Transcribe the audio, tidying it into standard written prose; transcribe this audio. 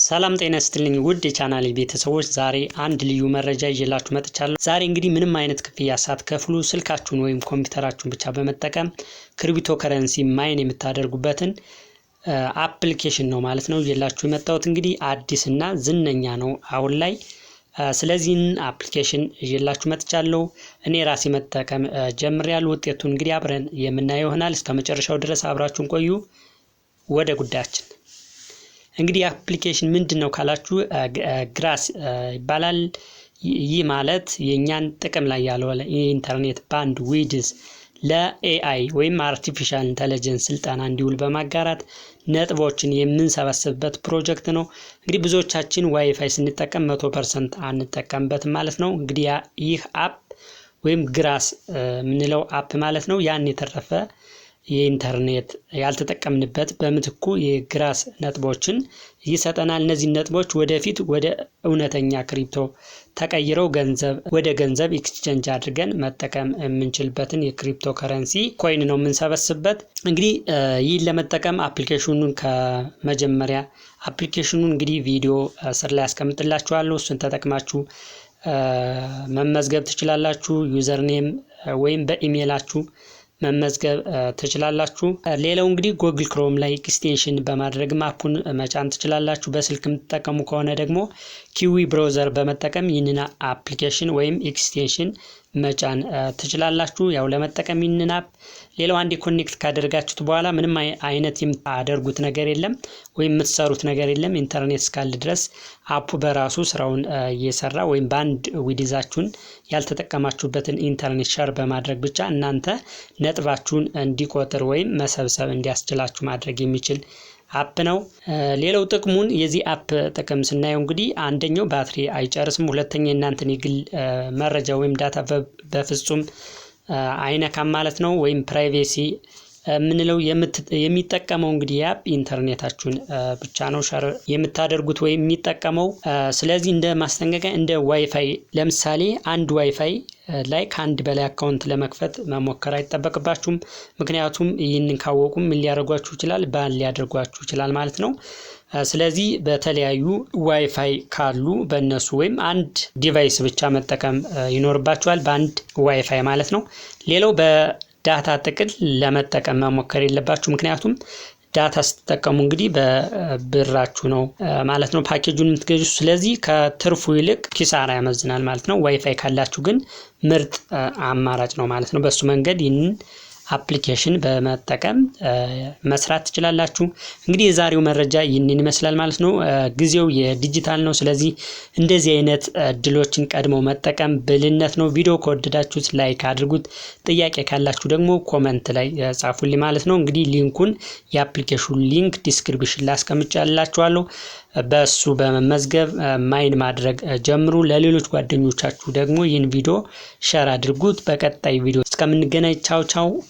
ሰላም ጤና ይስጥልኝ ውድ የቻናሌ ቤተሰቦች ዛሬ አንድ ልዩ መረጃ ይዤላችሁ መጥቻለሁ። ዛሬ እንግዲህ ምንም አይነት ክፍያ ሳትከፍሉ ስልካችሁን ወይም ኮምፒውተራችሁን ብቻ በመጠቀም ክሪፕቶ ከረንሲ ማይን የምታደርጉበትን አፕሊኬሽን ነው ማለት ነው ይዤላችሁ የመጣሁት። እንግዲህ አዲስና ዝነኛ ነው አሁን ላይ። ስለዚህ አፕሊኬሽን ይዤላችሁ መጥቻለሁ። እኔ ራሴ መጠቀም ጀምሬያለሁ። ውጤቱን እንግዲህ አብረን የምናየው ይሆናል። እስከመጨረሻው ድረስ አብራችሁን ቆዩ። ወደ ጉዳያችን እንግዲህ አፕሊኬሽን ምንድነው ካላችሁ ግራስ ይባላል። ይህ ማለት የኛን ጥቅም ላይ ያለው ኢንተርኔት ባንድ ዊድዝ ለኤአይ ወይም አርቲፊሻል ኢንተለጀንስ ስልጠና እንዲውል በማጋራት ነጥቦችን የምንሰበስብበት ፕሮጀክት ነው። እንግዲህ ብዙዎቻችን ዋይፋይ ስንጠቀም 100% አንጠቀምበትም ማለት ነው። እንግዲህ ይህ አፕ ወይም ግራስ ምንለው አፕ ማለት ነው ያን የተረፈ የኢንተርኔት ያልተጠቀምንበት በምትኩ የግራስ ነጥቦችን ይሰጠናል። እነዚህ ነጥቦች ወደፊት ወደ እውነተኛ ክሪፕቶ ተቀይረው ወደ ገንዘብ ኤክስቼንጅ አድርገን መጠቀም የምንችልበትን የክሪፕቶ ከረንሲ ኮይን ነው የምንሰበስብበት። እንግዲህ ይህን ለመጠቀም አፕሊኬሽኑን ከመጀመሪያ አፕሊኬሽኑን እንግዲህ ቪዲዮ ስር ላይ አስቀምጥላችኋለሁ። እሱን ተጠቅማችሁ መመዝገብ ትችላላችሁ። ዩዘር ኔም ወይም በኢሜይላችሁ መመዝገብ ትችላላችሁ። ሌላው እንግዲህ ጉግል ክሮም ላይ ኤክስቴንሽን በማድረግ አፑን መጫን ትችላላችሁ። በስልክ የምትጠቀሙ ከሆነ ደግሞ ኪዊ ብራውዘር በመጠቀም ይህንን አፕሊኬሽን ወይም ኤክስቴንሽን መጫን ትችላላችሁ። ያው ለመጠቀም ይህንን አፕ ሌላው አንዴ ኮኔክት ካደረጋችሁት በኋላ ምንም አይነት የምታደርጉት ነገር የለም ወይም የምትሰሩት ነገር የለም። ኢንተርኔት እስካለ ድረስ አፑ በራሱ ስራውን እየሰራ ወይም ባንድ ዊድዛችሁን ያልተጠቀማችሁበትን ኢንተርኔት ሸር በማድረግ ብቻ እናንተ ነጥባችሁን እንዲቆጥር ወይም መሰብሰብ እንዲያስችላችሁ ማድረግ የሚችል አፕ ነው። ሌላው ጥቅሙን የዚህ አፕ ጥቅም ስናየው እንግዲህ አንደኛው ባትሪ አይጨርስም፣ ሁለተኛ እናንተን የግል መረጃ ወይም ዳታ በፍጹም አይነካም ማለት ነው። ወይም ፕራይቬሲ ምንለው የሚጠቀመው እንግዲህ አፕ ኢንተርኔታችሁን ብቻ ነው ሸር የምታደርጉት ወይም የሚጠቀመው። ስለዚህ እንደ ማስጠንቀቂያ እንደ ዋይፋይ ለምሳሌ አንድ ዋይፋይ ላይ ከአንድ በላይ አካውንት ለመክፈት መሞከር አይጠበቅባችሁም። ምክንያቱም ይህንን ካወቁም ምን ሊያደርጓችሁ ይችላል? ባን ሊያደርጓችሁ ይችላል ማለት ነው። ስለዚህ በተለያዩ ዋይፋይ ካሉ በእነሱ ወይም አንድ ዲቫይስ ብቻ መጠቀም ይኖርባችኋል በአንድ ዋይፋይ ማለት ነው። ሌላው በዳታ ጥቅል ለመጠቀም መሞከር የለባችሁ። ምክንያቱም ዳታ ስትጠቀሙ እንግዲህ በብራችሁ ነው ማለት ነው ፓኬጁን የምትገዙ። ስለዚህ ከትርፉ ይልቅ ኪሳራ ያመዝናል ማለት ነው። ዋይፋይ ካላችሁ ግን ምርጥ አማራጭ ነው ማለት ነው። በሱ መንገድ ይህንን አፕሊኬሽን በመጠቀም መስራት ትችላላችሁ። እንግዲህ የዛሬው መረጃ ይህንን ይመስላል ማለት ነው። ጊዜው የዲጂታል ነው። ስለዚህ እንደዚህ አይነት እድሎችን ቀድሞ መጠቀም ብልህነት ነው። ቪዲዮ ከወደዳችሁት ላይክ አድርጉት። ጥያቄ ካላችሁ ደግሞ ኮመንት ላይ ጻፉልኝ ማለት ነው። እንግዲህ ሊንኩን የአፕሊኬሽኑ ሊንክ ዲስክሪፕሽን ላይ አስቀምጬላችኋለሁ። በሱ በመመዝገብ ማይን ማድረግ ጀምሩ። ለሌሎች ጓደኞቻችሁ ደግሞ ይህን ቪዲዮ ሼር አድርጉት። በቀጣይ ቪዲዮ እስከምንገናኝ ቻው ቻው።